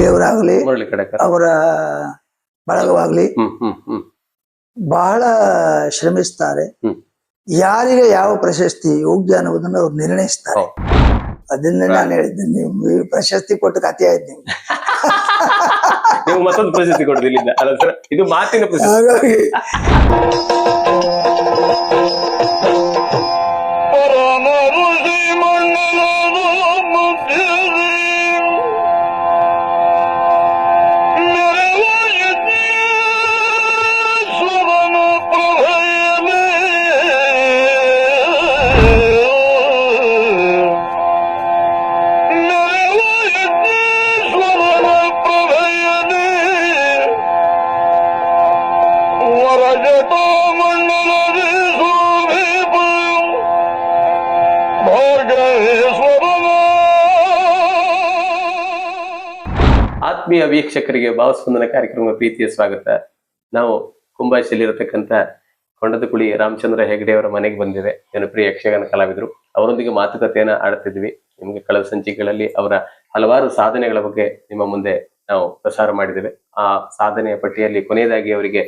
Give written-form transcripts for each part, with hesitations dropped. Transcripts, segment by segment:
ಮುರಳಿಯವರಾಗ್ಲಿ ಮುರಳಿ ಕಡೆಕರ್ ಅವರ ಬಳಗವಾಗ್ಲಿ ಬಹಳ ಶ್ರಮಿಸ್ತಾರೆ. ಯಾರಿಗೆ ಯಾವ ಪ್ರಶಸ್ತಿ ಯೋಗ್ಯ ಅನ್ನೋದನ್ನ ಅವ್ರು ನಿರ್ಣಯಿಸ್ತಾರೆ. ಅದನ್ನ ನಾನು ಹೇಳಿದ್ದೆ, ನೀವು ಪ್ರಶಸ್ತಿ ಕೊಟ್ಟು ಕಥೆ ಆಯ್ತು ನೀವು. ನೀವು ಮತ್ತೊಂದು ಪ್ರಶಸ್ತಿ ಕೊಡುದಿಲ್ಲ ಅಲ್ಲ ಸರ್, ಇದು ಮಾತಿನ ಪ್ರಶಸ್ತಿ. ಹಾಗಾಗಿ ಆತ್ಮೀಯ ವೀಕ್ಷಕರಿಗೆ ಭಾವಸ್ಪಂದನ ಕಾರ್ಯಕ್ರಮ ಪ್ರೀತಿಯ ಸ್ವಾಗತ. ನಾವು ಕುಂಬಾಶಿಯಲ್ಲಿರತಕ್ಕಂಥ ಕೊಂಡದಕುಳಿ ರಾಮಚಂದ್ರ ಹೆಗಡೆ ಅವರ ಮನೆಗೆ ಬಂದಿದೆ. ಜನಪ್ರಿಯ ಯಕ್ಷಗಾನ ಕಲಾವಿದರು. ಅವರೊಂದಿಗೆ ಮಾತುಕತೆಯನ್ನ ಆಡುತ್ತಿದ್ವಿ. ನಿಮಗೆ ಕಳೆದ ಸಂಚಿಕೆಗಳಲ್ಲಿ ಅವರ ಹಲವಾರು ಸಾಧನೆಗಳ ಬಗ್ಗೆ ನಿಮ್ಮ ಮುಂದೆ ನಾವು ಪ್ರಸಾರ ಮಾಡಿದ್ದೇವೆ. ಆ ಸಾಧನೆಯ ಪಟ್ಟಿಯಲ್ಲಿ ಕೊನೆಯದಾಗಿ ಅವರಿಗೆ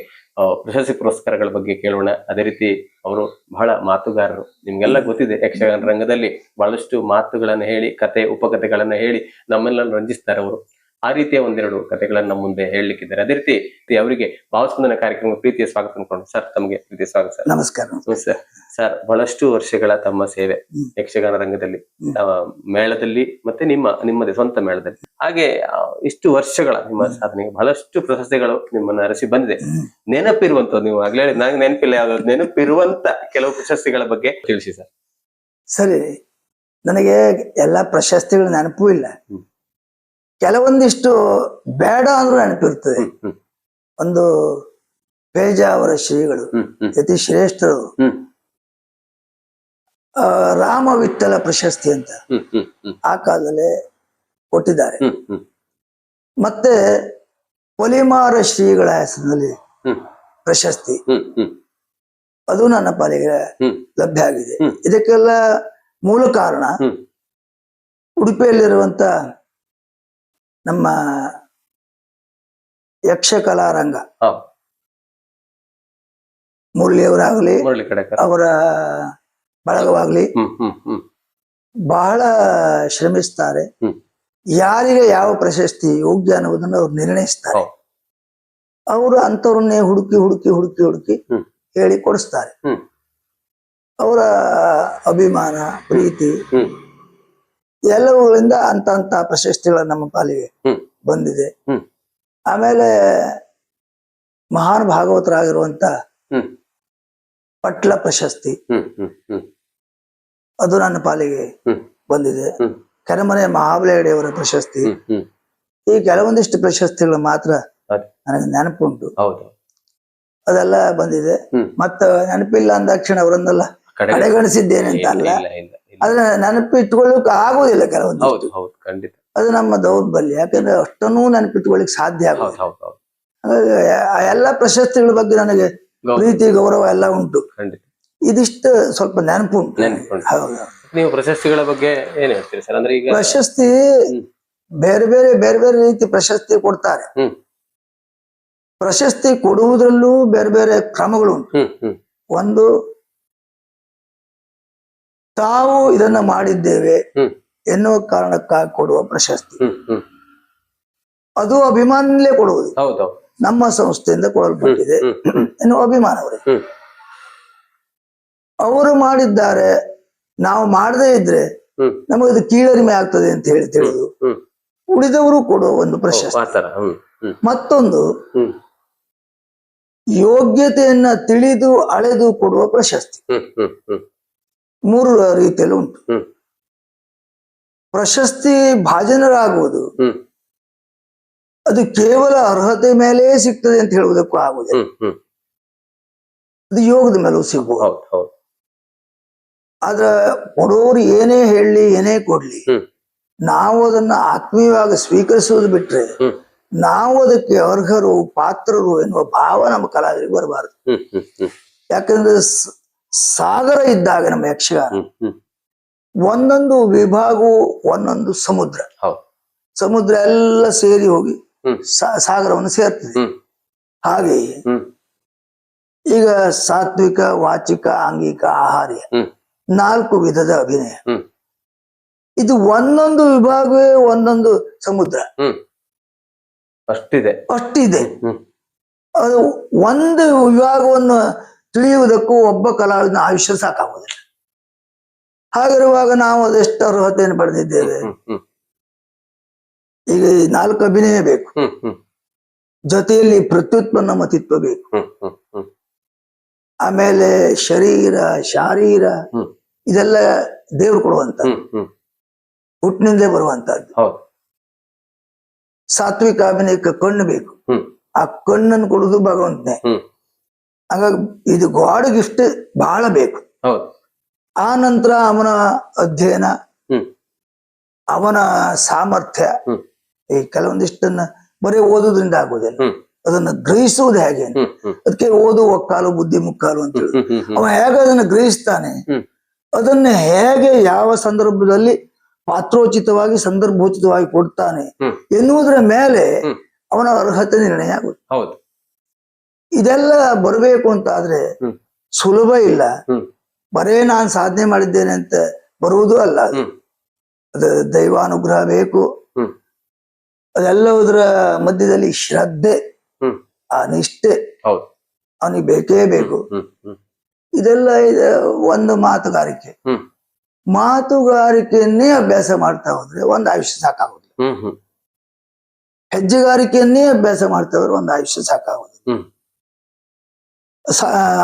ಪ್ರಶಸ್ತಿ ಪುರಸ್ಕಾರಗಳ ಬಗ್ಗೆ ಕೇಳೋಣ. ಅದೇ ರೀತಿ ಅವರು ಬಹಳ ಮಾತುಗಾರರು. ನಿಮ್ಗೆಲ್ಲ ಗೊತ್ತಿದೆ, ಯಕ್ಷಗಾನ ರಂಗದಲ್ಲಿ ಬಹಳಷ್ಟು ಮಾತುಗಳನ್ನ ಹೇಳಿ, ಕತೆ ಉಪಕಥೆಗಳನ್ನ ಹೇಳಿ ನಮ್ಮೆಲ್ಲ ರಂಜಿಸ್ತಾರೆ ಅವರು. ಆ ರೀತಿಯ ಒಂದೆರಡು ಕಥೆಗಳನ್ನ ನಮ್ಮ ಮುಂದೆ ಹೇಳಲಿಕ್ಕಿದ್ದಾರೆ. ಅದೇ ರೀತಿ ಅವರಿಗೆ ಭಾವಸ್ಪಂದನ ಕಾರ್ಯಕ್ರಮ ಪ್ರೀತಿಯ ಸ್ವಾಗತ ಅನ್ಕೊಂಡು. ಸರ್, ತಮಗೆ ಪ್ರೀತಿಯ ಸ್ವಾಗತ ಸರ್. ನಮಸ್ಕಾರ ಸರ್. ಸರ್, ಬಹಳಷ್ಟು ವರ್ಷಗಳ ತಮ್ಮ ಸೇವೆ ಯಕ್ಷಗಾನ ರಂಗದಲ್ಲಿ, ಮೇಳದಲ್ಲಿ ಮತ್ತೆ ನಿಮ್ಮದೇ ಸ್ವಂತ ಮೇಳದಲ್ಲಿ, ಹಾಗೆ ಇಷ್ಟು ವರ್ಷಗಳ ನಿಮ್ಮ ಸಾಧನೆಗೆ ಬಹಳಷ್ಟು ಪ್ರಶಸ್ತಿಗಳು ನಿಮ್ಮನ್ನ ಅರಸಿ ಬಂದಿದೆ. ನೆನಪಿರುವಂತ, ನೀವು ಆಗ್ಲೇ ಹೇಳಿ ನಂಗೆ ನೆನಪಿಲ್ಲ ಯಾವ್ದಾದ್ರು, ನೆನಪಿರುವಂತ ಕೆಲವು ಪ್ರಶಸ್ತಿಗಳ ಬಗ್ಗೆ ತಿಳಿಸಿ ಸರ್. ಸರಿ, ನನಗೆ ಎಲ್ಲಾ ಪ್ರಶಸ್ತಿಗಳು ನೆನಪೂ ಇಲ್ಲ. ಕೆಲವೊಂದಿಷ್ಟು ಬೇಡ ಅಂದ್ರೂ ನೆನಪಿರ್ತದೆ. ಒಂದು ಪೇಜಾವರ ಶ್ರೀಗಳು ಯತಿ ಶ್ರೇಷ್ಠರು ರಾಮ ವಿಠಲ ಪ್ರಶಸ್ತಿ ಅಂತ ಆ ಕಾಲದಲ್ಲೇ ಕೊಟ್ಟಿದ್ದಾರೆ. ಮತ್ತೆ ಪೊಲಿಮಾರ ಶ್ರೀಗಳ ಹೆಸರಿನಲ್ಲಿ ಪ್ರಶಸ್ತಿ, ಅದು ನನ್ನ ಪಾಲಿಗೆ ಲಭ್ಯ ಆಗಿದೆ. ಇದಕ್ಕೆಲ್ಲ ಮೂಲ ಕಾರಣ ಉಡುಪಿಯಲ್ಲಿರುವಂತ ನಮ್ಮ ಯಕ್ಷಕಲಾ ರಂಗ, ಮುರಳಿಯವರಾಗ್ಲಿ ಅವರ ಬಳಗವಾಗ್ಲಿ ಬಹಳ ಶ್ರಮಿಸ್ತಾರೆ. ಯಾರಿಗೆ ಯಾವ ಪ್ರಶಸ್ತಿ ಯೋಗ್ಯ ಅನ್ನೋದನ್ನ ಅವ್ರು ನಿರ್ಣಯಿಸ್ತಾರೆ. ಅವರು ಅಂಥವ್ರನ್ನೇ ಹುಡುಕಿ ಹುಡುಕಿ ಹುಡುಕಿ ಹುಡುಕಿ ಹೇಳಿ ಕೊಡಿಸ್ತಾರೆ. ಅವರ ಅಭಿಮಾನ, ಪ್ರೀತಿ ಎಲ್ಲವುಗಳಿಂದ ಅಂತ ಪ್ರಶಸ್ತಿಗಳು ನಮ್ಮ ಪಾಲಿಗೆ ಬಂದಿದೆ. ಆಮೇಲೆ ಮಹಾನ್ ಭಾಗವತರಾಗಿರುವಂತ ಪಟ್ಲ ಪ್ರಶಸ್ತಿ, ಅದು ನನ್ನ ಪಾಲಿಗೆ ಬಂದಿದೆ. ಕೆರೆಮನೆ ಮಹಾಬಲೇಡಿಯವರ ಪ್ರಶಸ್ತಿ, ಈ ಕೆಲವೊಂದಿಷ್ಟು ಪ್ರಶಸ್ತಿಗಳು ಮಾತ್ರ ನನಗೆ ನೆನಪುಂಟು. ಅದೆಲ್ಲ ಬಂದಿದೆ. ಮತ್ತ ನೆನಪಿಲ್ಲ ಅಂದಾಕ್ಷಣ ಅವರನ್ನೆಲ್ಲ ಕಡೆಗಣಿಸಿದ್ದೇನೆ ಅಂತ ಅಲ್ಲ, ಅದನ್ನ ನೆನಪಿಟ್ಕೊಳ್ಳಕ್ ಆಗೋದಿಲ್ಲ ಕೆಲವೊಂದು. ಅದು ನಮ್ಮ ದೌರ್ಬಲ್ಯ. ಯಾಕಂದ್ರೆ ಅಷ್ಟನ್ನೂ ನೆನಪಿಟ್ಕೊಳ್ಳಿಕ್ ಸಾಧ್ಯ ಆಗೋದು. ಎಲ್ಲ ಪ್ರಶಸ್ತಿಗಳ ಬಗ್ಗೆ ನನಗೆ ಪ್ರೀತಿ, ಗೌರವ ಎಲ್ಲ ಉಂಟು. ಇದಿಷ್ಟು ಸ್ವಲ್ಪ ನೆನಪುಂಟು. ನೀವು ಪ್ರಶಸ್ತಿಗಳ ಬಗ್ಗೆ ಏನ್ ಹೇಳ್ತೀರಿ ಸರ್? ಅಂದ್ರೆ ಈಗ ಪ್ರಶಸ್ತಿ ಬೇರೆ ಬೇರೆ ಬೇರೆ ಬೇರೆ ರೀತಿ ಪ್ರಶಸ್ತಿ ಕೊಡ್ತಾರೆ. ಪ್ರಶಸ್ತಿ ಕೊಡುವುದರಲ್ಲೂ ಬೇರೆ ಬೇರೆ ಕ್ರಮಗಳು ಉಂಟು. ಒಂದು, ತಾವು ಇದನ್ನ ಮಾಡಿದ್ದೇವೆ ಎನ್ನುವ ಕಾರಣಕ್ಕಾಗಿ ಕೊಡುವ ಪ್ರಶಸ್ತಿ, ಅದು ಅಭಿಮಾನದಲ್ಲೇ ಕೊಡುವುದು. ನಮ್ಮ ಸಂಸ್ಥೆಯಿಂದ ಕೊಡಲ್ಪಟ್ಟಿದೆ ಎನ್ನುವ ಅಭಿಮಾನ ಅವರಿಗೆ. ಅವರು ಮಾಡಿದ್ದಾರೆ, ನಾವು ಮಾಡದೇ ಇದ್ರೆ ನಮಗದು ಕೀಳರಿಮೆ ಆಗ್ತದೆ ಅಂತ ಹೇಳಿ ತಿಳಿದು ಉಳಿದವರು ಕೊಡುವ ಒಂದು ಪ್ರಶಸ್ತಿ. ಮತ್ತೊಂದು, ಯೋಗ್ಯತೆಯನ್ನ ತಿಳಿದು ಅಳೆದು ಕೊಡುವ ಪ್ರಶಸ್ತಿ. ಮೂರು ರೀತಿಯಲ್ಲಿ ಉಂಟು. ಪ್ರಶಸ್ತಿ ಭಾಜನರಾಗುವುದು ಅದು ಕೇವಲ ಅರ್ಹತೆ ಮೇಲೆ ಸಿಗ್ತದೆ ಅಂತ ಹೇಳುವುದಕ್ಕೂ ಆಗುದಿಲ್ಲ. ಅದು ಯೋಗದ ಮೇಲೂ ಸಿಗಬಹುದು. ಆದ್ರ ಕೊಡೋರು ಏನೇ ಹೇಳಲಿ, ಏನೇ ಕೊಡ್ಲಿ, ನಾವು ಅದನ್ನ ಆತ್ಮೀಯವಾಗಿ ಸ್ವೀಕರಿಸುವುದು ಬಿಟ್ರೆ ನಾವು ಅದಕ್ಕೆ ಅರ್ಹರು, ಪಾತ್ರರು ಎನ್ನುವ ಭಾವ ನಮ್ಮ ಕಲಾವಿದರಿಗೆ ಬರಬಾರದು. ಯಾಕಂದ್ರೆ ಸಾಗರ ಇದ್ದಾಗ ನಮ್ಮ ಯಕ್ಷಗಾನ ಒಂದೊಂದು ವಿಭಾಗವು ಒಂದೊಂದು ಸಮುದ್ರ. ಸಮುದ್ರ ಎಲ್ಲ ಸೇರಿ ಹೋಗಿ ಹ್ಮ್. ಸಾಗರವನ್ನು ಸೇರ್ತದೆ. ಹ್ಮ್. ಹಾಗೆಯೇ ಹ್ಮ್. ಈಗ ಸಾತ್ವಿಕ, ವಾಚಿಕ, ಆಂಗಿಕ, ಆಹಾರ್ಯ ಹ್ಮ್. 4 ವಿಧದ ಅಭಿನಯ. ಹ್ಮ್. ಇದು ಒಂದೊಂದು ವಿಭಾಗವೇ ಒಂದೊಂದು ಸಮುದ್ರ ಹ್ಮ್. ಅಷ್ಟಿದೆ. ಅಷ್ಟಿದೆ. ಹ್ಮ್. ಅದು ಒಂದು ವಿಭಾಗವನ್ನು ತಿಳಿಯುವುದಕ್ಕೂ ಒಬ್ಬ ಕಲಾವಿದನ ಆಯುಷ್ಯ ಸಾಕಾಗುವುದಿಲ್ಲ. ಹಾಗಿರುವಾಗ ನಾವು ಅದೆಷ್ಟು ಅರ್ಹತೆಯನ್ನು ಪಡೆದಿದ್ದೇವೆ. ಹ್ಮ್. ಹ್ಮ್. ಈಗ ಈ 4 ಅಭಿನಯ ಬೇಕು, ಹ್ಮ್. ಹ್ಮ್. ಜೊತೆಯಲ್ಲಿ ಪ್ರತ್ಯುತ್ಪನ್ನ ಮತಿತ್ವ ಬೇಕು, ಹ್ಮ್. ಹ್ಮ್. ಹ್ಮ್. ಆಮೇಲೆ ಶರೀರ, ಶಾರೀರ ಹ್ಮ್. ಇದೆಲ್ಲ ದೇವ್ರು ಕೊಡುವಂತ, ಹ್ಮ್. ಹ್ಮ್. ಹುಟ್ಟಿನಿಂದಲೇ ಬರುವಂತಹದ್ದು. ಹೌದು. ಸಾತ್ವಿಕ ಅಭಿನಯಕ್ಕೆ ಕಣ್ಣು ಬೇಕು, ಹ್ಮ್. ಆ ಕಣ್ಣನ್ನು ಕೊಡುದು ಭಗವಂತನೇ. ಹ್ಮ್. ಹಾಗಾಗಿ ಇದು ಗಾಡ್ ಗಿಫ್ಟ್ ಬಹಳ ಬೇಕು. ಹೌದು. ಆ ನಂತರ ಅವನ ಅಧ್ಯಯನ, ಹ್ಮ್. ಅವನ ಸಾಮರ್ಥ್ಯ. ಹ್ಮ್. ಈ ಕೆಲವೊಂದಿಷ್ಟನ್ನ ಬರೀ ಓದುವುದರಿಂದ ಆಗುವುದಿಲ್ಲ, ಹ್ಮ್. ಅದನ್ನ ಗ್ರಹಿಸುವುದು ಹೇಗೆ. ಹ್ಮ್. ಹ್ಮ್. ಅದಕ್ಕೆ ಓದು ಒಕ್ಕಾಲು ಬುದ್ಧಿ ಮುಕ್ಕಾಲು ಅಂತ ಹೇಳಿ. ಹ್ಮ್. ಹ್ಮ್. ಅವ ಹೇಗೆ ಅದನ್ನ ಗ್ರಹಿಸ್ತಾನೆ, ಹ್ಮ್. ಅದನ್ನ ಹೇಗೆ ಯಾವ ಸಂದರ್ಭದಲ್ಲಿ ಪಾತ್ರೋಚಿತವಾಗಿ ಸಂದರ್ಭೋಚಿತವಾಗಿ ಕೊಡ್ತಾನೆ ಹ್ಮ್. ಎನ್ನುವುದರ ಮೇಲೆ ಹ್ಮ್. ಅವನ ಅರ್ಹತೆ ನಿರ್ಣಯ ಆಗುತ್ತೆ. ಹೌದು. ಇದೆಲ್ಲ ಬರಬೇಕು ಅಂತ ಆದ್ರೆ ಹ್ಮ್. ಸುಲಭ ಇಲ್ಲ. ಹ್ಮ್. ಬರೇ ನಾನು ಸಾಧನೆ ಮಾಡಿದ್ದೇನೆ ಅಂತ ಬರುವುದೂ ಅಲ್ಲ. ಹ್ಮ್. ಅದು ದೈವಾನುಗ್ರಹ ಬೇಕು. ಹ್ಮ್. ಅದೆಲ್ಲದರ ಮಧ್ಯದಲ್ಲಿ ಶ್ರದ್ಧೆ, ಹ್ಮ್. ಆ ನಿಷ್ಠೆ ಹೌದು. ಅವನಿಗೆ ಬೇಕೇ ಬೇಕು. ಹ್ಮ್. ಹ್ಮ್. ಇದೆಲ್ಲ ಒಂದು ಮಾತುಗಾರಿಕೆ. ಹ್ಮ್. ಮಾತುಗಾರಿಕೆಯನ್ನೇ ಅಭ್ಯಾಸ ಮಾಡ್ತಾ ಹೋದ್ರೆ ಒಂದು ಆಯುಷ್ಯ ಸಾಕಾಗುದಿಲ್ಲ. ಹ್ಮ್. ಹ್ಮ್. ಹೆಜ್ಜೆಗಾರಿಕೆಯನ್ನೇ ಅಭ್ಯಾಸ ಮಾಡ್ತಾ ಹೋದ್ರೆ ಒಂದು ಆಯುಷ್ಯ ಸಾಕಾಗುದಿಲ್ಲ. ಹ್ಮ್.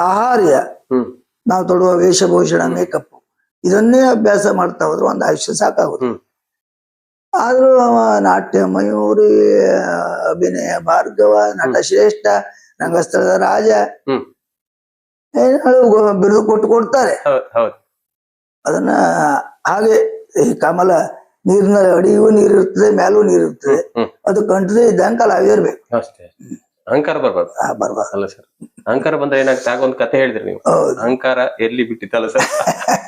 ಆಹಾರ್ಯ, ಹ್ಮ್. ನಾವು ತೊಡುವ ವೇಷಭೂಷಣ, ಮೇಕಪ್ ಇದನ್ನೇ ಅಭ್ಯಾಸ ಮಾಡ್ತಾ ಹೋದ್ರೆ ಒಂದು ಆಯುಷ್ಯ ಸಾಕಾಗುದಿಲ್ಲ. ಹ್ಮ್. ಆದ್ರೂ ಅವ ನಾಟ್ಯ ಮಯೂರಿ, ಅಭಿನಯ ಭಾರ್ಗವ, ನಟ ಶ್ರೇಷ್ಠ, ರಂಗಸ್ಥಳದ ರಾಜ ಹ್ಮ್. ಬಿರುದು ಕೊಡ್ತಾರೆ. ಹೌದು. ಹೌದು. ಅದನ್ನ ಹಾಗೆ ಈ ಕಮಲ ನೀರಿನ ಅಡಿಯೂ ನೀರಿರ್ತದೆ, ಮೇಲೂ ನೀರಿರ್ತದೆ. ಹ್ಮ್. ಅದು ಕಂಠದೇ ಇದ್ದಂಗೆ ಕಲಾವಿದಿರ್ಬೇಕು. ಅಷ್ಟೇ. ಅಹಂಕಾರ ಬರ್ಬಾರ್ದು. ಬರ್ಬಾರ್ದು. ಅಲ್ಲ ಸರ್, ಅಹಂಕಾರ ಬಂದ್ರೆ ಏನಾಗ್ತದೆ, ಆಗ ಒಂದು ಕತೆ ಹೇಳಿದ್ರಿ ನೀವು. ಹೌದು. ಅಹಂಕಾರ ಎಲ್ಲಿ ಬಿಟ್ಟಿತ್ತಲ್ಲ ಸರ್,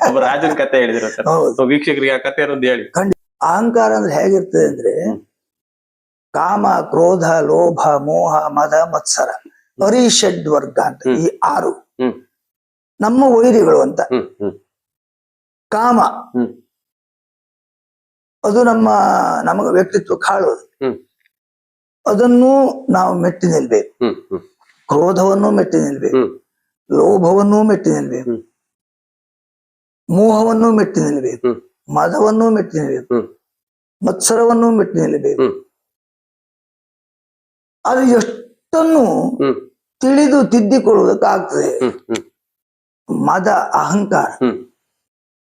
ಒಬ್ಬ ರಾಜನ ಕತೆ ಹೇಳಿದಿರ ಸರ್. ಹೌದು. ವೀಕ್ಷಕರಿಗೆ ಆ ಕತೆ ಒಂದು ಹೇಳಿ. ಅಹಂಕಾರ ಅಂದ್ರೆ ಹೇಗಿರ್ತದೆ ಅಂದ್ರೆ, ಕಾಮ, ಕ್ರೋಧ, ಲೋಭ, ಮೋಹ, ಮದ, ಮತ್ಸರ, ಹರಿಷಡ್ ವರ್ಗ ಅಂತ ಈ 6 ಹ್ಮ್. ನಮ್ಮ ವೈರಿಗಳು ಅಂತ. ಹ್ಮ್. ಹ್ಮ್. ಕಾಮ ಹ್ಮ್. ಅದು ನಮಗ ವ್ಯಕ್ತಿತ್ವ ಕಾಳೋದು. ಹ್ಮ್. ಅದನ್ನು ನಾವು ಮೆಟ್ಟಿ ನಿಲ್ಬೇಕು. ಹ್ಮ್. ಹ್ಮ್. ಕ್ರೋಧವನ್ನು ಮೆಟ್ಟಿ ನಿಲ್ಬೇಕು, ಹ್ಮ್. ಲೋಭವನ್ನು ಮೆಟ್ಟಿ ನಿಲ್ಬೇಕು, ಹ್ಮ್. ಮೋಹವನ್ನು ಮೆಟ್ಟಿ ನಿಲ್ಬೇಕು, ಹ್ಮ್. ಮದವನ್ನು ಮೆಟ್ಟಿ ನಿಲ್ಬೇಕು, ಹ್ಮ್. ಮತ್ಸರವನ್ನು ಮೆಟ್ಟಿ ನಿಲ್ಬೇಕು. ಹ್ಮ್. ಅದು ಎಷ್ಟನ್ನು ಹ್ಮ್. ತಿಳಿದು ತಿದ್ದಿಕೊಳ್ಳುವುದಕ್ಕಾಗ್ತದೆ. ಹ್ಮ್. ಹ್ಮ್. ಮದ, ಅಹಂಕಾರ ಹ್ಮ್.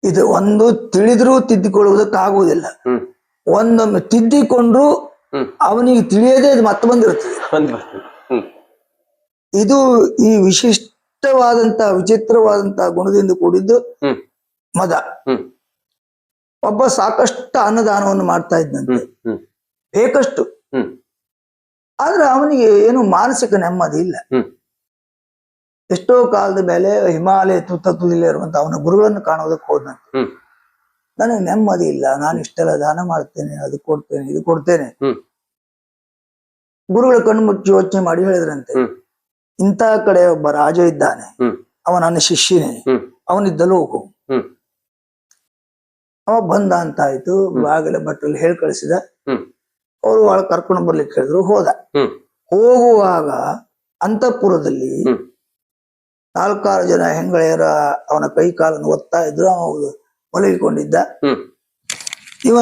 ಇದು ಒಂದು ತಿಳಿದ್ರೂ ತಿದ್ದಿಕೊಳ್ಳುವುದಕ್ಕಾಗುವುದಿಲ್ಲ. ಹ್ಮ್. ಒಂದೊಮ್ಮೆ ತಿದ್ದಿಕೊಂಡ್ರು ಹ್ಮ್. ಅವನಿಗೆ ತಿಳಿಯದೇ ಅದು ಮತ್ತೆ ಬಂದಿರುತ್ತದೆ. ಹ್ಮ್. ಇದು ಈ ವಿಶಿಷ್ಟವಾದಂತಹ ವಿಚಿತ್ರವಾದಂತಹ ಗುಣದಿಂದ ಕೂಡಿದ್ದು ಹ್ಮ್. ಮದ. ಹ್ಮ್. ಒಬ್ಬ ಸಾಕಷ್ಟು ಅನ್ನದಾನವನ್ನು ಮಾಡ್ತಾ ಇದ್ದಂತೆ, ಹ್ಮ್. ಹ್ಮ್. ಬೇಕಷ್ಟು. ಹ್ಮ್. ಆದ್ರೆ ಅವನಿಗೆ ಏನು ಮಾನಸಿಕ ನೆಮ್ಮದಿ ಇಲ್ಲ. ಹ್ಮ್. ಎಷ್ಟೋ ಕಾಲದ ಮೇಲೆ ಹಿಮಾಲಯ ತುತ್ತತುದಿಲ್ಲ ಇರುವಂತ ಅವನ ಗುರುಗಳನ್ನು ಕಾಣೋದಕ್ಕೆ ಹೋದಂತೆ. ಹ್ಮ್. ನನಗೆ ನೆಮ್ಮದಿ ಇಲ್ಲ, ನಾನು ಇಷ್ಟೆಲ್ಲ ದಾನ ಮಾಡ್ತೇನೆ, ಅದು ಕೊಡ್ತೇನೆ, ಇದು ಕೊಡ್ತೇನೆ. ಹ್ಮ್. ಗುರುಗಳ ಕಣ್ಣು ಮುಚ್ಚಿ ಯೋಚನೆ ಮಾಡಿ ಹೇಳಿದ್ರಂತೆ, ಹ್ಮ್. ಇಂಥ ಕಡೆ ಒಬ್ಬ ರಾಜ ಇದ್ದಾನೆ, ಹ್ಮ್. ಅವ ನನ್ನ ಶಿಷ್ಯನೇ, ಹ್ಮ್. ಅವನಿದ್ದಲು ಹೋಗು. ಹ್ಮ್. ಅವ ಬಂದ ಅಂತ ಆಯ್ತು, ಬಾಗಿಲ ಭಟ್ರಲ್ಲಿ ಹೇಳಿ ಕಳಿಸಿದ. ಹ್ಮ್. ಅವರು ಒಳಗೆ ಕರ್ಕೊಂಡು ಬರ್ಲಿಕ್ಕೆ ಹೇಳಿದ್ರು, ಹೋದ. ಹ್ಮ್. ಹೋಗುವಾಗ ಅಂತಃಪುರದಲ್ಲಿ ಹ್ಮ್. 4-6 ಜನ ಹೆಂಗಳೆಯರ ಅವನ ಕೈ ಕಾಲನ್ನು ಒತ್ತಾ ಇದ್ರು. ಅವನು ಮಲಗಿಕೊಂಡಿದ್ದ. ಹ್ಮ್. ಇವ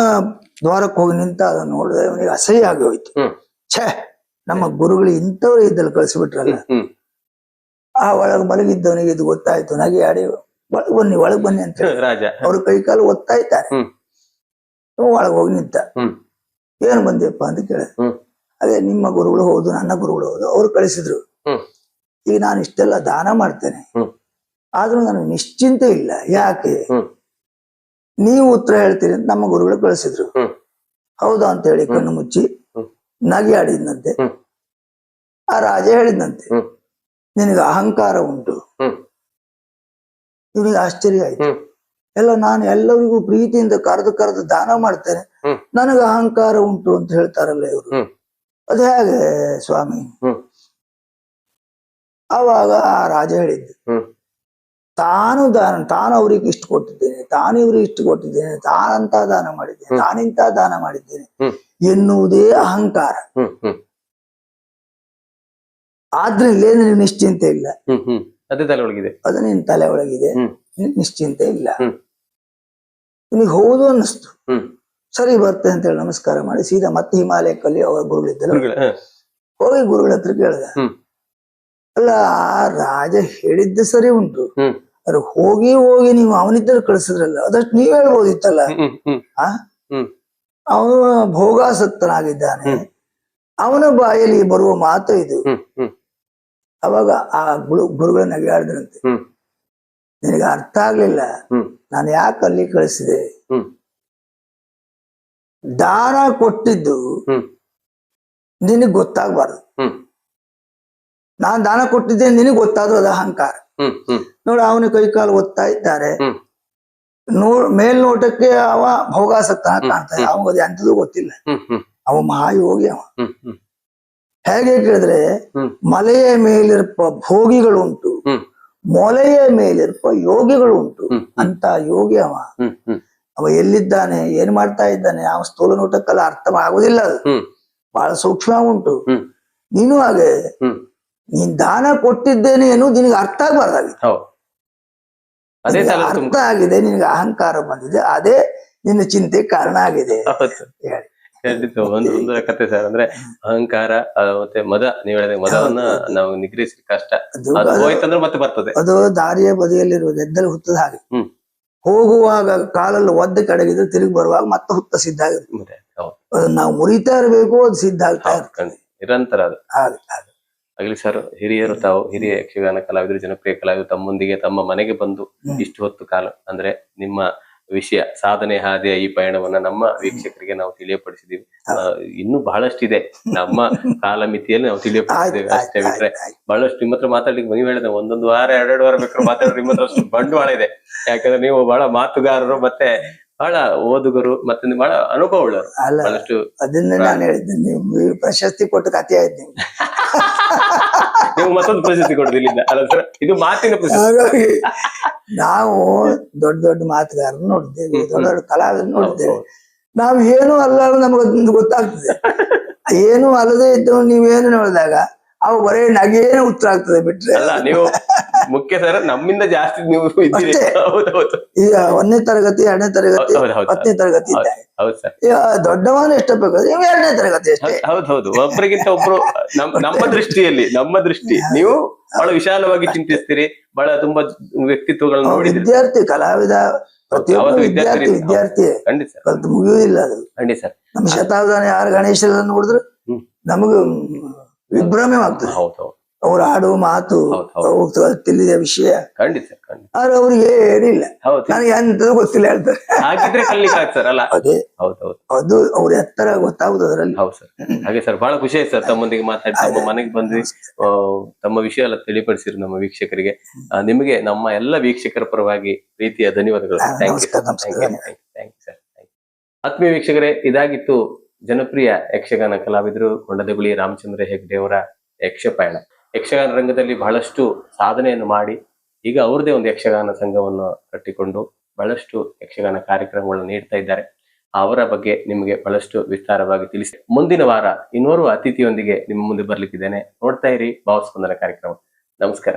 ದ್ವಾರಕ್ಕೆ ಹೋಗಿ ನಿಂತ. ಅದನ್ನು ನೋಡಿದ್ರೆ ಅವನಿಗೆ ಅಸಹ್ಯ ಆಗಿ ಹೋಯ್ತು. ಹ್ಮ್. ಛೇ, ನಮ್ಮ ಗುರುಗಳು ಇಂಥವ್ರು ಇದ್ದಲ್ಲಿ ಕಳಿಸ್ಬಿಟ್ರಲ್ಲ. ಹ್ಮ್. ಆ ಒಳಗೆ ಮಲಗಿದ್ದವನಿಗೆ ಇದು ಗೊತ್ತಾಯ್ತು. ನಗೆ ಆಡಿ ಒಳಗ್ ಬನ್ನಿ ಅಂತ ಹೇಳಿ ರಾಜ ಅವ್ರ ಕೈ ಕಾಲು ಒತ್ತಾ ಇದ್ದಾರೆ. ಹ್ಮ್. ಒಳಗೆ ಹೋಗಿ ನಿಂತ. ಹ್ಮ್. ಏನ್ ಬಂದಿಯಪ್ಪ ಅಂತ ಕೇಳ. ಹ್ಮ್. ಅದೇ ನಿಮ್ಮ ಗುರುಗಳು ಹೌದು, ನನ್ನ ಗುರುಗಳು ಹೌದು, ಅವ್ರು ಕಳಿಸಿದ್ರು. ಹ್ಮ್. ಈಗ ನಾನು ಇಷ್ಟೆಲ್ಲ ದಾನ ಮಾಡ್ತೇನೆ, ಹ್ಮ್. ಆದ್ರೂ ನನಗೆ ನಿಶ್ಚಿಂತೆ ಇಲ್ಲ. ಯಾಕೆ? ಹ್ಮ್. ನೀವು ಉತ್ತರ ಹೇಳ್ತೀರಿ ಅಂತ ನಮ್ಮ ಗುರುಗಳು ಕಳಿಸಿದ್ರು. ಹ್ಮ್. ಹೌದಾ ಅಂತ ಹೇಳಿ ಕಣ್ಣು ಮುಚ್ಚಿ ಹ್ಮ್. ನಗೆ ಆಡಿದ್ನಂತೆ. ಹ್ಮ್. ಆ ರಾಜ ಹೇಳಿದ್ನಂತೆ, ಹ್ಮ್. ನಿನಗೆ ಅಹಂಕಾರ ಉಂಟು. ಹ್ಮ್. ಇವನಿಗೆ ಆಶ್ಚರ್ಯ ಆಯ್ತು. ಹ್ಮ್. ಎಲ್ಲ ನಾನು ಎಲ್ಲರಿಗೂ ಪ್ರೀತಿಯಿಂದ ಕರೆದು ದಾನ ಮಾಡ್ತೇನೆ, ಹ್ಮ್. ನನಗೆ ಅಹಂಕಾರ ಉಂಟು ಅಂತ ಹೇಳ್ತಾರಲ್ಲ ಇವರು. ಹ್ಮ್. ಅದು ಹೇಗೆ ಸ್ವಾಮಿ? ಹ್ಮ್. ಆವಾಗ ಆ ರಾಜ ಹೇಳಿದ್ದು, ಹ್ಮ್. ತಾನು ಅವ್ರಿಗೆ ಇಷ್ಟು ಕೊಟ್ಟಿದ್ದೇನೆ, ತಾನು ಇವ್ರಿಗೆ ಇಷ್ಟು ಕೊಟ್ಟಿದ್ದೇನೆ, ತಾನಂತ ದಾನ ಮಾಡಿದ್ದೇನೆ, ತಾನಿಂತ ದಾನ ಮಾಡಿದ್ದೇನೆ ಹ್ಮ್. ಎನ್ನುವುದೇ ಅಹಂಕಾರ. ಹ್ಮ್. ಹ್ಮ್. ಆದ್ರಿಂದ ನಿನಗೆ ನಿಶ್ಚಿಂತೆ ಇಲ್ಲ. ಹ್ಮ್. ಹ್ಮ್. ಅದೇ ತಲೆ ಒಳಗಿದೆ. ಅದು ನಿನ್ ತಲೆ ಒಳಗಿದೆ, ಹ್ಮ್. ನಿಶ್ಚಿಂತೆ ಇಲ್ಲ. ಹ್ಮ್. ನಿನಗೆ ಹೌದು ಅನ್ನಿಸ್ತು, ಹ್ಮ್. ಸರಿ ಬರ್ತೇನೆ ಅಂತ ಹೇಳಿ ನಮಸ್ಕಾರ ಮಾಡಿ ಸೀದಾ ಮತ್ತೆ ಹಿಮಾಲಯಕ್ಕಲ್ಲಿ ಅವ್ರ ಗುರುಗಳಿದ್ದಲ್ಲ, ಗುರುಗಳ, ಹ. ಹೋಗಿ ಗುರುಗಳ ಹತ್ರ ಕೇಳಿದ. ಹ್ಮ್. ಅಲ್ಲ, ಆ ರಾಜ ಹೇಳಿದ್ದು ಸರಿ ಉಂಟು, ಹ್ಮ್. ಅದ್ರ ಹೋಗಿ ನೀವು ಅವನಿದ್ದರೆ ಕಳಿಸಿದ್ರಲ್ಲ, ಅದಷ್ಟು ನೀವ್ ಹೇಳ್ಬೋದಿತ್ತಲ್ಲ. ಹ್ಮ್. ಹ್ಮ್. ಆ ಹ್ಮ್. ಅವನು ಭೋಗಾಸಕ್ತನಾಗಿದ್ದಾನೆ, ಹ್ಮ್. ಅವನ ಬಾಯಲ್ಲಿ ಬರುವ ಮಾತು ಇದು. ಹ್ಮ್. ಹ್ಮ್. ಅವಾಗ ಆ ಗುರುಗಳ ನಗೆಯಾಡಿದ್ರಂತೆ, ಹ್ಮ್. ನಿನಗೆ ಅರ್ಥ ಆಗ್ಲಿಲ್ಲ, ಹ್ಮ್. ನಾನು ಯಾಕೆ ಅಲ್ಲಿ ಕಳಿಸಿದೆ? ಹ್ಮ್. ದಾನ ಕೊಟ್ಟಿದ್ದು ಹ್ಮ್. ನಿನಗ್ ಗೊತ್ತಾಗ್ಬಾರ್ದು. ಹ್ಮ್. ನಾನ್ ದಾನ ಕೊಟ್ಟಿದ್ದೇನೆ ನಿನಗ್ ಗೊತ್ತಾದ್ರು ಅದು ಅಹಂಕಾರ. ಹ್ಮ್. ಹ್ಮ್. ನೋಡು, ಅವನ ಕೈ ಕಾಲು ಒತ್ತಾ ಇದ್ದಾರೆ, ಹ್ಮ್. ಮೇಲ್ನೋಟಕ್ಕೆ ಅವ ಭೋಗಾಸಕ್ತ ಕಾಣ್ತಾರೆ, ಅವನಿಗೆ ಎಂಥದ್ದು ಗೊತ್ತಿಲ್ಲ, ಹ್ಮ್. ಹ್ಮ್. ಅವ ಮಹಾಯೋಗಿ ಅವ. ಹ್ಮ್. ಹ್ಮ್. ಹೇಗೆ ಕೇಳಿದ್ರೆ, ಹ್ಮ್. ಮಲೆಯ ಮೇಲಿರುವ ಭೋಗಿಗಳುಂಟು, ಹ್ಮ್. ಮೊಲೆಯ ಮೇಲಿರುವ ಯೋಗಿಗಳುಂಟು ಹ್ಮ್. ಅಂತ ಯೋಗಿ ಅವ. ಹ್ಮ್. ಹ್ಮ್. ಅವ ಎಲ್ಲಿದ್ದಾನೆ, ಏನ್ ಮಾಡ್ತಾ ಇದ್ದಾನೆ, ಅವ ಸ್ಥೂಲ ನೋಟಕ್ಕೆಲ್ಲ ಅರ್ಥ ಆಗುದಿಲ್ಲ, ಅದು ಹ್ಮ್. ಬಹಳ ಸೂಕ್ಷ್ಮ ಉಂಟು. ಹ್ಮ್. ನೀನು ಹಾಗೆ ಹ್ಮ್. ನೀನ್ ದಾನ ಕೊಟ್ಟಿದ್ದೇನೆ ಎನ್ನುವುದು ನಿನಗೆ ಅರ್ಥ ಆಗ್ಬಾರ್ದಾಗಿದೆ. ಹೌದು, ಅದೇ ನಿನಗೆ ತಲೆ ಅರ್ಥ ತುಂಬ. ಆಗಿದೆ, ನಿನಗೆ ಅಹಂಕಾರ ಬಂದಿದೆ, ಅದೇ ನಿನ್ನ ಚಿಂತೆ ಕಾರಣ ಆಗಿದೆ. ಹೌದು. ಹೇಳಿ. ಖಂಡಿತ ಒಂದು ಕತೆ ಸರ್. ಅಂದ್ರೆ ಅಹಂಕಾರ ಮತ್ತೆ ಮದ, ನೀವ್ ಹೇಳಿದ ಮದವನ್ನ ನಾವು ನಿಗ್ರಹಿಸಿ ಕಷ್ಟ. ಅದು ಹೋಯ್ತಂದ್ರೆ ಮತ್ತೆ ಬರ್ತದೆ. ಅದು ದಾರಿಯ ಬದಿಯಲ್ಲಿರುವ ಗೆದ್ದಲು ಹುತ್ತದ ಹಾಗೆ, ಹ್ಮ್. ಹೋಗುವಾಗ ಕಾಲಲ್ಲಿ ಒದ್ದೆ ಕಡೆಗಿದ್ರೆ ತಿರುಗಿ ಬರುವಾಗ ಮತ್ತೆ ಹುತ್ತ ಸಿದ್ಧ ಆಗುತ್ತೆ. ಮತ್ತೆ ಹೌದು, ಅದನ್ನ ನಾವು ಮುರಿತಾ ಇರಬೇಕು, ಅದು ಸಿದ್ಧ ಆಗ್ತಾ ಇರ್ತದೆ. ನಿರಂತರ ಅದು ಹಾಗೆ ಆಗ್ಲಿ ಸರ್. ಹಿರಿಯರು, ತಾವು ಹಿರಿಯ ಯಕ್ಷಗಾನ ಕಲಾವಿದರು, ಜನಪ್ರಿಯ ಕಲಾವಿದರು, ತಮ್ಮೊಂದಿಗೆ ತಮ್ಮ ಮನೆಗೆ ಬಂದು ಇಷ್ಟು ಹೊತ್ತು ಕಾಲ ಅಂದ್ರೆ ನಿಮ್ಮ ವಿಷಯ ಸಾಧನೆ ಹಾದಿಯ ಈ ಪಯಣವನ್ನ ನಮ್ಮ ವೀಕ್ಷಕರಿಗೆ ನಾವು ತಿಳಿಯಪಡಿಸಿದೀವಿ. ಇನ್ನೂ ಬಹಳಷ್ಟಿದೆ ನಮ್ಮ ಕಾಲಮಿತಿಯಲ್ಲಿ ನಾವು ತಿಳಿಯಪಡಿಸಿದ್ದೇವೆ, ಅಷ್ಟೇ ಬಿಟ್ರೆ ಬಹಳಷ್ಟು ನಿಮ್ಮ ಹತ್ರ ಮಾತಾಡ್ಲಿಕ್ಕೆ ನೀವು ಹೇಳಿದ್ರೆ ಒಂದೊಂದು ವಾರ 2 ವಾರ ಬೇಕಾದ್ರೆ ಮಾತಾಡಿದ್ರೆ ನಿಮ್ಮ ಹತ್ರ ಅಷ್ಟು ಬಂಡವಾಳ ಇದೆ. ಯಾಕಂದ್ರೆ ನೀವು ಬಹಳ ಮಾತುಗಾರರು, ಮತ್ತೆ ಬಹಳ ಓದುಗರು, ಮತ್ತೆ ಬಹಳ ಅನುಭವ ಉಳ್ಳವರು. ಬಹಳಷ್ಟು ಅದನ್ನ ನಾನು ಹೇಳಿದ್ದೆ, ನೀವು ಪ್ರಶಸ್ತಿ ಕೊಟ್ಟು ಕಥೆ ಆಯ್ತು ನೀವು. ನೀವು ಮತ್ತೊಂದು ಪ್ರಶಸ್ತಿ ಕೊಡುದಿಲ್ಲ ಅಲ್ಲ ಸರ್, ಇದು ಮಾತಿನ ಪ್ರಶಸ್ತಿ. ಹಾಗಾಗಿ ನಾವು ದೊಡ್ಡ ಮಾತುಗಾರರು ನೋಡಿದ್ದೇವೆ, ದೊಡ್ಡ ಕಲಾವಿದರು ನೋಡಿದ್ದೇವೆ. ನಾವು ಏನು ಅಲ್ಲ ನಮಗೊಂದು ಗೊತ್ತಾಗ್ತದೆ. ಏನು ಅಲ್ಲದೆ ಇದ್ದು ನೀವೇನು ನೋಡಿದಾಗ ಅವು ಬರೇ ನಗೇನು ಉತ್ತರ ಆಗ್ತದೆ ಬಿಟ್ರೆ. ಅಲ್ಲ, ನೀವು ಮುಖ್ಯ ಸರ್, ನಮ್ಮಿಂದ ಜಾಸ್ತಿ ನೀವು ಇದ್ದೀರಿ. ಹೌದೌದು. ಈಗ 1ನೇ ತರಗತಿ, 2ನೇ ತರಗತಿ, 10ನೇ ತರಗತಿ ಇದ್ದಾರೆ. ಹೌದು ಸರ್. ದೊಡ್ಡವನು ಎಷ್ಟಬೇಕು, ನೀವು 2ನೇ ತರಗತಿ ಅಷ್ಟೇ. ಹೌದು, ಒಬ್ಬರಿಗಿಂತ ಒಬ್ರು ನಮ್ಮ ದೃಷ್ಟಿ ನೀವು ಬಹಳ ವಿಶಾಲವಾಗಿ ಚಿಂತಿಸ್ತೀರಿ, ಬಹಳ ತುಂಬಾ ವ್ಯಕ್ತಿತ್ವಗಳನ್ನ ನೋಡಿದ್ರಿ. ವಿದ್ಯಾರ್ಥಿ, ಕಲಾವಿದ, ಪ್ರತಿಯೊಬ್ಬರು ವಿದ್ಯಾರ್ಥಿ ಖಂಡಿತ ಸರ್, ಕಲ್ತು ಮುಗಿಯುವುದಿಲ್ಲ ಅದು. ಖಂಡಿತ ಸರ್. ನಮ್ಮ ಶತಾವಧಾನ ಯಾರು ಗಣೇಶನ ನೋಡಿದ್ರು ನಮಗೂ ವಿಭ್ರಮವಾಗ್ತದೆ. ಹೌದೌದು. ಅವ್ರು ಆಡುವ ಮಾತು, ತಿಳಿದ ವಿಷಯ ಖಂಡಿತ ಖಂಡಿತ. ಆದ್ರೆ ಅವ್ರಿಗೆ ಏನಿಲ್ಲ, ನನಗೆ ಎಂತದ್ದು ಗೊತ್ತಿಲ್ಲ ಹೇಳ್ತಾರೆ. ಹಾಗಿದ್ರೆ ಕಲಿಲಿಕ್ಕೆ ಆಗ್ತಾರೆ ಅಲ್ಲ. ಅದೇ ಹೌದೌದು, ಅದು ಅವ್ರ ಎತ್ತರ ಗೊತ್ತಾಗುದು ಅದರಲ್ಲಿ. ಹೌದು ಸರ್. ಹಾಗೆ ಸರ್, ಬಹಳ ಖುಷಿ ಆಯ್ತು ಸರ್ ತಮ್ಮೊಂದಿಗೆ ಮಾತಾಡಿ, ತಮ್ಮ ಮನೆಗೆ ಬಂದು ತಮ್ಮ ವಿಷಯ ಎಲ್ಲ ತಿಳಿಪಡಿಸಿದ್ರು ನಮ್ಮ ವೀಕ್ಷಕರಿಗೆ. ನಿಮಗೆ ನಮ್ಮ ಎಲ್ಲ ವೀಕ್ಷಕರ ಪರವಾಗಿ ಪ್ರೀತಿಯ ಧನ್ಯವಾದಗಳು. Thank you sir. ಆತ್ಮೀಯ ವೀಕ್ಷಕರೇ, ಇದಾಗಿತ್ತು ಜನಪ್ರಿಯ ಯಕ್ಷಗಾನ ಕಲಾವಿದರು ಕೊಂಡದಗುಳಿ ರಾಮಚಂದ್ರ ಹೆಗ್ಡೆ ಅವರ ಯಕ್ಷಪಯಣ. ಯಕ್ಷಗಾನ ರಂಗದಲ್ಲಿ ಬಹಳಷ್ಟು ಸಾಧನೆಯನ್ನು ಮಾಡಿ ಈಗ ಅವ್ರದೇ ಒಂದು ಯಕ್ಷಗಾನ ಸಂಘವನ್ನು ಕಟ್ಟಿಕೊಂಡು ಬಹಳಷ್ಟು ಯಕ್ಷಗಾನ ಕಾರ್ಯಕ್ರಮಗಳನ್ನು ನೀಡ್ತಾ ಇದ್ದಾರೆ. ಅವರ ಬಗ್ಗೆ ನಿಮಗೆ ಬಹಳಷ್ಟು ವಿಸ್ತಾರವಾಗಿ ತಿಳಿಸಿ ಮುಂದಿನ ವಾರ ಇನ್ನೋರ್ವ ಅತಿಥಿಯೊಂದಿಗೆ ನಿಮ್ಮ ಮುಂದೆ ಬರ್ಲಿಕ್ಕಿದ್ದೇನೆ. ನೋಡ್ತಾ ಇರಿ ಭಾವಸ್ಪಂದನ ಕಾರ್ಯಕ್ರಮ. ನಮಸ್ಕಾರ.